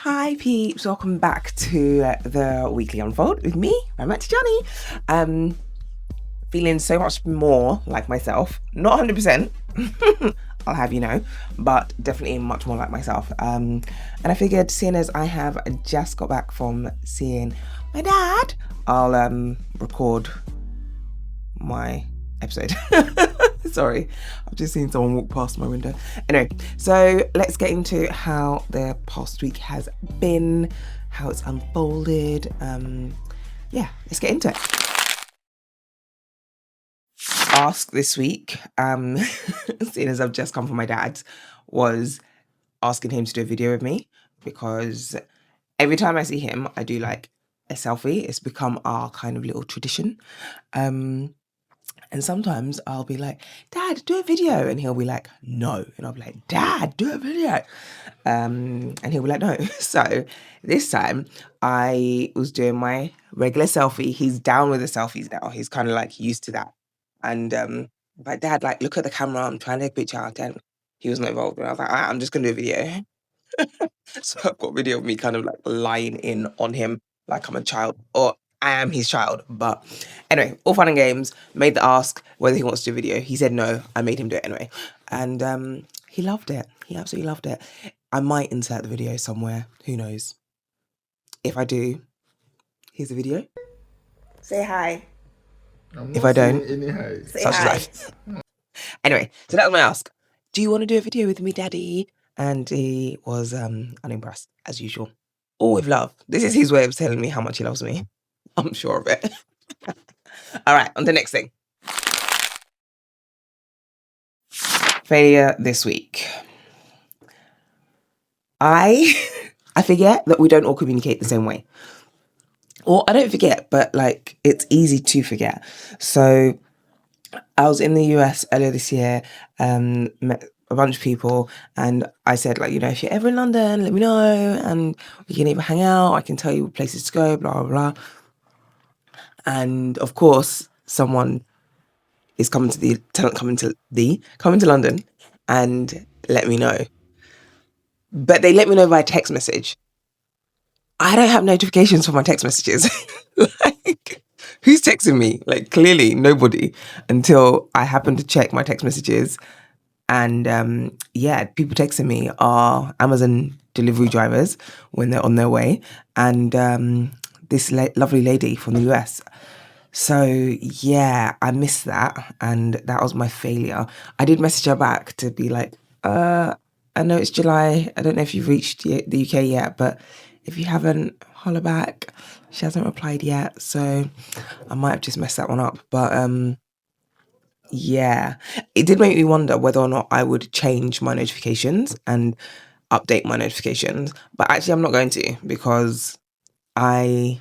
Hi peeps, welcome back to the Weekly Unfold with me, I'm Johnny. Feeling so much more like myself, not 100%, I'll have you know, but definitely much more like myself. And I figured, seeing as I have just got back from seeing my dad, I'll record my episode. Sorry, I've just seen someone walk past my window. Anyway, so let's get into how the past week has been, how it's unfolded. Yeah, let's get into it. Ask this week, seeing as I've just come from my dad's, was asking him to do a video with me, because every time I see him, I do like a selfie. It's become our kind of little tradition. And sometimes I'll be like, Dad, do a video. And he'll be like, no. And I'll be like, Dad, do a video. And he'll be like, no. So this time I was doing my regular selfie. He's down with the selfies now. He's kind of like used to that. And like, Dad, like, look at the camera. I'm trying to take a picture. Dad, he was not involved. And I was like, all right, I'm just going to do a video. So I've got a video of me kind of like lying in on him like I'm a child, or I am his child. But anyway, all fun and games. Made the ask whether he wants to do a video. He said no. I made him do it anyway. And he loved it. He absolutely loved it. I might insert the video somewhere. Who knows? If I do, here's the video. Say hi. If I don't, say such hi. Life. Anyway, so that was my ask. Do you want to do a video with me, Daddy? And he was unimpressed, as usual. All with love. This is his way of telling me how much he loves me. I'm sure of it. All right, on to the next thing. Failure this week. I forget that we don't all communicate the same way. Or I don't forget, but like it's easy to forget. So I was in the US earlier this year, met a bunch of people, and I said, like, you know, if you're ever in London, let me know, and we can either hang out, I can tell you places to go, blah, blah, blah. And of course, someone is coming to London and let me know. But they let me know by text message. I don't have notifications for my text messages. Like, who's texting me? Like, clearly nobody, until I happen to check my text messages. And yeah, people texting me are Amazon delivery drivers when they're on their way, and this lovely lady from the US. So yeah, I missed that, and that was my failure. I did message her back to be like, I know it's July. I don't know if you've reached the UK yet, but if you haven't, holler back. She hasn't replied yet, so I might have just messed that one up. But yeah, it did make me wonder whether or not I would change my notifications and update my notifications. But actually, I'm not going to, because I'm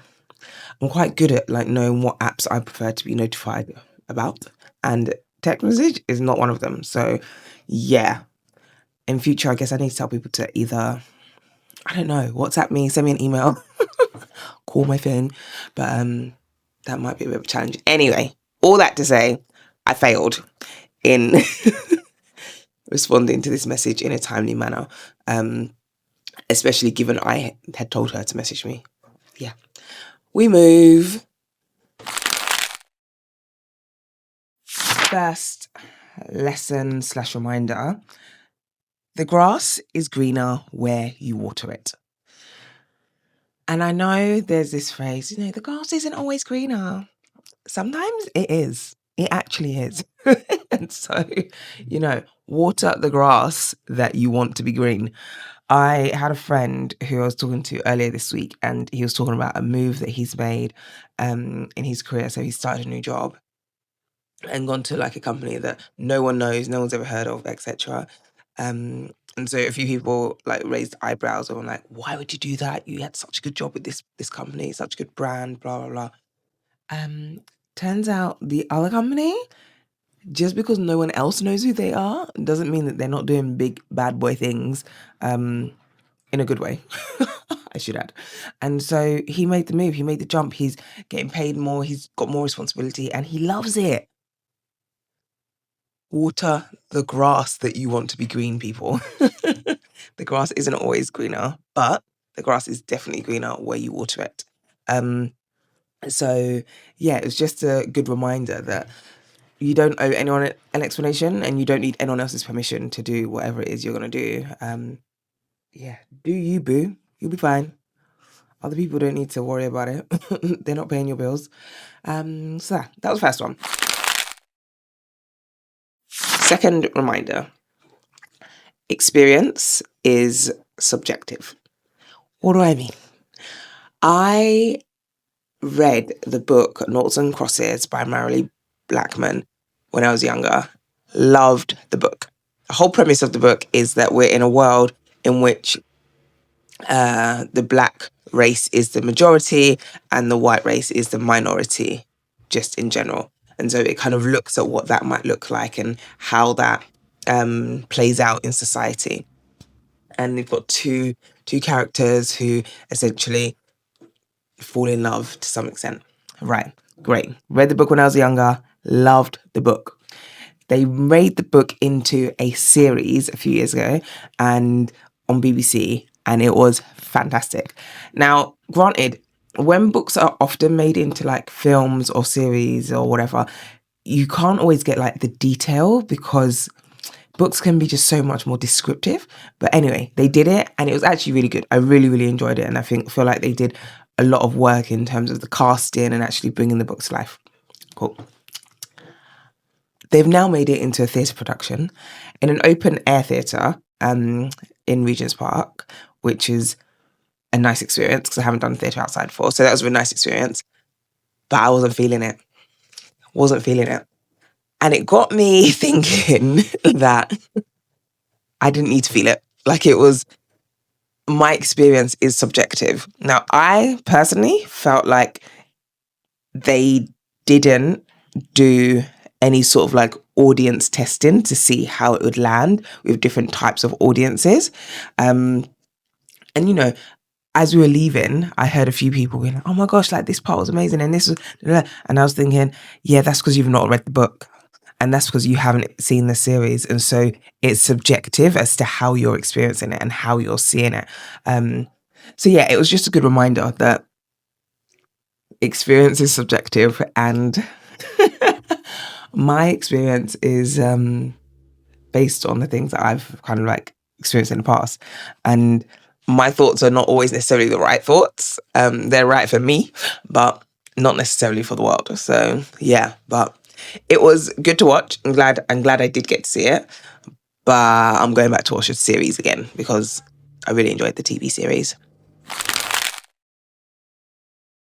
quite good at like knowing what apps I prefer to be notified about, and text message is not one of them. So yeah, in future, I guess I need to tell people to either, I don't know, WhatsApp me, send me an email, call my phone. But that might be a bit of a challenge. Anyway, all that to say, I failed in responding to this message in a timely manner, especially given I had told her to message me. Yeah, we move. First lesson / reminder: the grass is greener where you water it. And I know there's this phrase, you know, the grass isn't always greener. Sometimes it is. It actually is. And so, you know, water the grass that you want to be green. I had a friend who I was talking to earlier this week, and he was talking about a move that he's made in his career. So he started a new job and gone to like a company that no one knows, no one's ever heard of, etc. And so a few people like raised eyebrows and were like, why would you do that? You had such a good job with this company, such a good brand, blah, blah, blah. Turns out the other company, just because no one else knows who they are, doesn't mean that they're not doing big bad boy things in a good way, I should add. And so he made the move, he made the jump, he's getting paid more, he's got more responsibility, and he loves it. Water the grass that you want to be green, people. The grass isn't always greener, but the grass is definitely greener where you water it. Um, so yeah, it was just a good reminder that you don't owe anyone an explanation, and you don't need anyone else's permission to do whatever it is you're gonna do. Yeah, do you, boo? You'll be fine. Other people don't need to worry about it. They're not paying your bills. So that was the first one. Second reminder: experience is subjective. What do I mean? I read the book Noughts and Crosses by Marilee Blackman when I was younger. Loved the book. The whole premise of the book is that we're in a world in which the black race is the majority and the white race is the minority, just in general. And so it kind of looks at what that might look like and how that plays out in society. And they've got two characters who essentially fall in love to some extent. Right, great. Read the book when I was younger, loved the book. They made the book into a series a few years ago and on BBC, and it was fantastic. Now, granted, when books are often made into like films or series or whatever, you can't always get like the detail because books can be just so much more descriptive. But anyway, they did it and it was actually really good. I really, really enjoyed it. And I feel like they did a lot of work in terms of the casting and actually bringing the book to life. Cool. They've now made it into a theatre production in an open air theatre in Regent's Park, which is a nice experience because I haven't done theatre outside before. So that was a really nice experience. But I wasn't feeling it. Wasn't feeling it. And it got me thinking that I didn't need to feel it. Like it was, my experience is subjective. Now, I personally felt like they didn't do any sort of like audience testing to see how it would land with different types of audiences. And you know, as we were leaving, I heard a few people going, "Oh my gosh, like this part was amazing," and this was, and I was thinking, yeah, that's because you've not read the book, and that's because you haven't seen the series, and so it's subjective as to how you're experiencing it and how you're seeing it. So yeah, it was just a good reminder that experience is subjective, and my experience is based on the things that I've kind of like experienced in the past. And my thoughts are not always necessarily the right thoughts. They're right for me, but not necessarily for the world. So yeah, but it was good to watch. I'm glad I did get to see it. But I'm going back to watch the series again because I really enjoyed the TV series.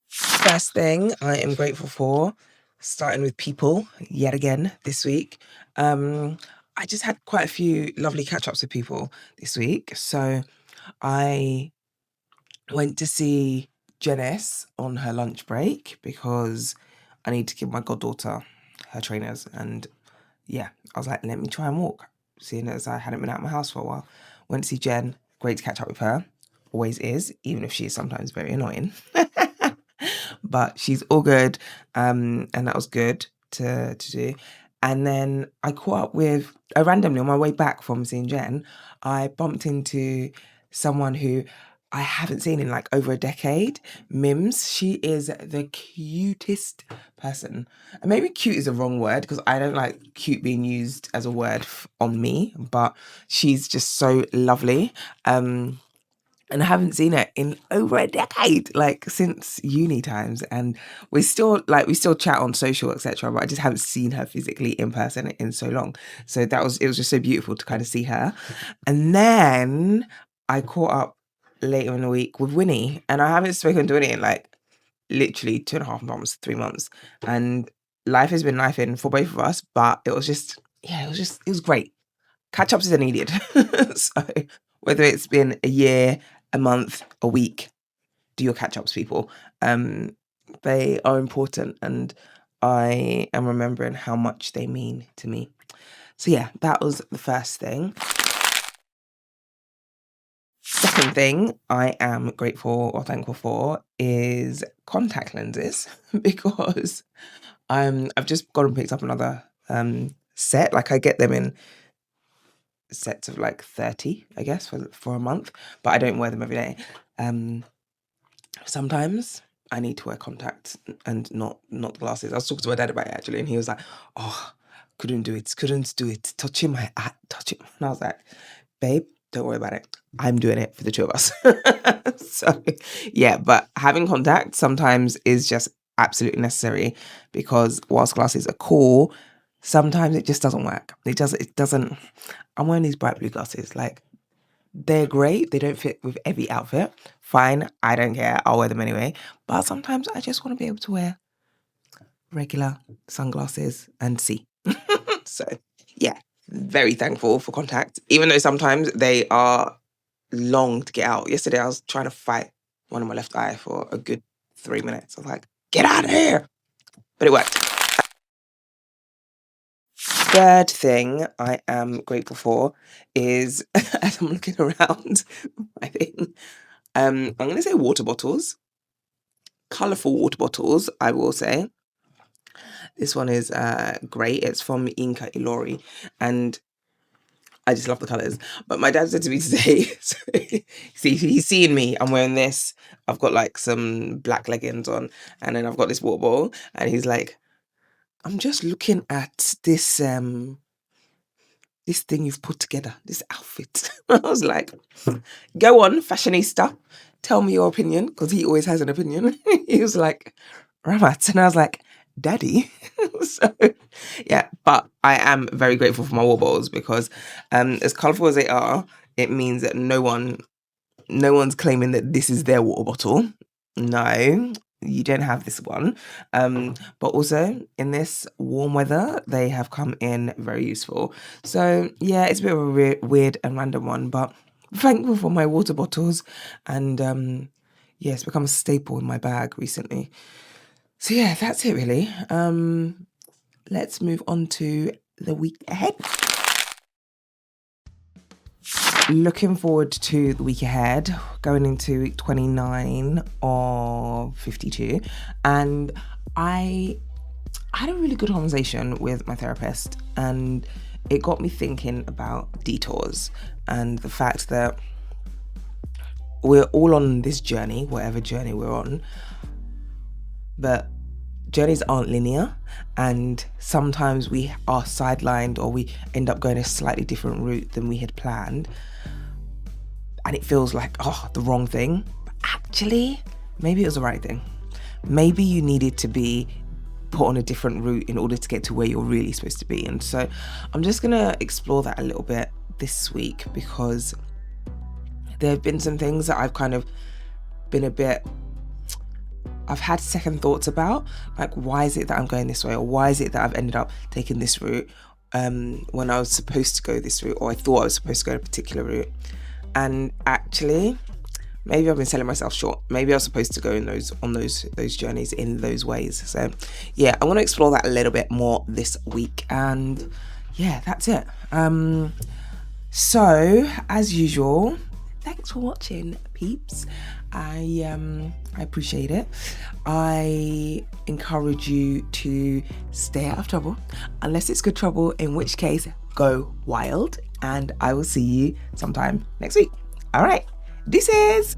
First thing I am grateful for, starting with people yet again this week. I just had quite a few lovely catch ups with people this week. So I went to see Janice on her lunch break because I need to give my goddaughter her trainers. And yeah, I was like, let me try and walk, seeing as I hadn't been out of my house for a while. Went to see Jen. Great to catch up with her. Always is, even if she is sometimes very annoying. But she's all good, and that was good to do. And then I caught up with, randomly on my way back from seeing Jen, I bumped into someone who I haven't seen in like over a decade. Mims, she is the cutest person. And maybe cute is a wrong word because I don't like cute being used as a word on me, but she's just so lovely. And I haven't seen her in over a decade, like since uni times. And we still chat on social, etc. But I just haven't seen her physically in person in so long. So it was just so beautiful to kind of see her. And then I caught up later in the week with Winnie, and I haven't spoken to Winnie in like literally 2.5 months, 3 months. And life has been life in for both of us, but it was just, yeah, it was great. Catch ups are needed. So whether it's been a year, a month, a week, do your catch ups, people. They are important, and I am remembering how much they mean to me. So yeah, that was the first thing. Second thing I am grateful or thankful for is contact lenses because I've just gone and picked up another set. Like I get them in sets of like 30, I guess, for a month, but I don't wear them every day. Sometimes I need to wear contacts and not the glasses. I was talking to my dad about it actually, and he was like, "Oh, couldn't do it. Touching my eye, touching." And I was like, "Babe, don't worry about it. I'm doing it for the two of us." So yeah, but having contacts sometimes is just absolutely necessary, because whilst glasses are cool, sometimes it just doesn't work. It doesn't. I'm wearing these bright blue glasses, like, they're great. They don't fit with every outfit. Fine, I don't care. I'll wear them anyway. But sometimes I just want to be able to wear regular sunglasses and see. So yeah, very thankful for contacts, even though sometimes they are long to get out. Yesterday I was trying to fight one in my left eye for a good 3 minutes. I was like, get out of here. But it worked. Third thing I am grateful for is, as I'm looking around my thing, I'm going to say water bottles. Colourful water bottles, I will say. This one is great. It's from Inca Ilori, and I just love the colours. But my dad said to me today, so, see, he's seeing me. I'm wearing this. I've got like some black leggings on, and then I've got this water bottle, and he's like, I'm just looking at this this thing you've put together, this outfit. I was like, go on, fashionista, tell me your opinion, because he always has an opinion. He was like, Ramat, and I was like, Daddy. So yeah, but I am very grateful for my water bottles, because as colourful as they are, it means that no one's claiming that this is their water bottle. No, you don't have this one. But also in this warm weather, they have come in very useful. So yeah, it's a bit of a weird and random one, but I'm thankful for my water bottles, and yeah, it's become a staple in my bag recently. So yeah, that's it really. Let's move on to the week ahead. Looking forward to the week ahead, going into week 29 of 52. And I had a really good conversation with my therapist, and it got me thinking about detours and the fact that we're all on this journey, whatever journey we're on, but journeys aren't linear, and sometimes we are sidelined, or we end up going a slightly different route than we had planned, and it feels like, oh, the wrong thing. But actually, maybe it was the right thing. Maybe you needed to be put on a different route in order to get to where you're really supposed to be. And so I'm just gonna explore that a little bit this week, because there have been some things that I've kind of been I've had second thoughts about, like, why is it that I'm going this way, or why is it that I've ended up taking this route when I was supposed to go this route, or I thought I was supposed to go a particular route. And actually, maybe I've been selling myself short. Maybe I was supposed to go on those journeys in those ways. So yeah, I want to explore that a little bit more this week. And yeah, that's it. So as usual, thanks for watching, peeps. I appreciate it. I encourage you to stay out of trouble, unless it's good trouble, in which case go wild, and I will see you sometime next week. All right, this is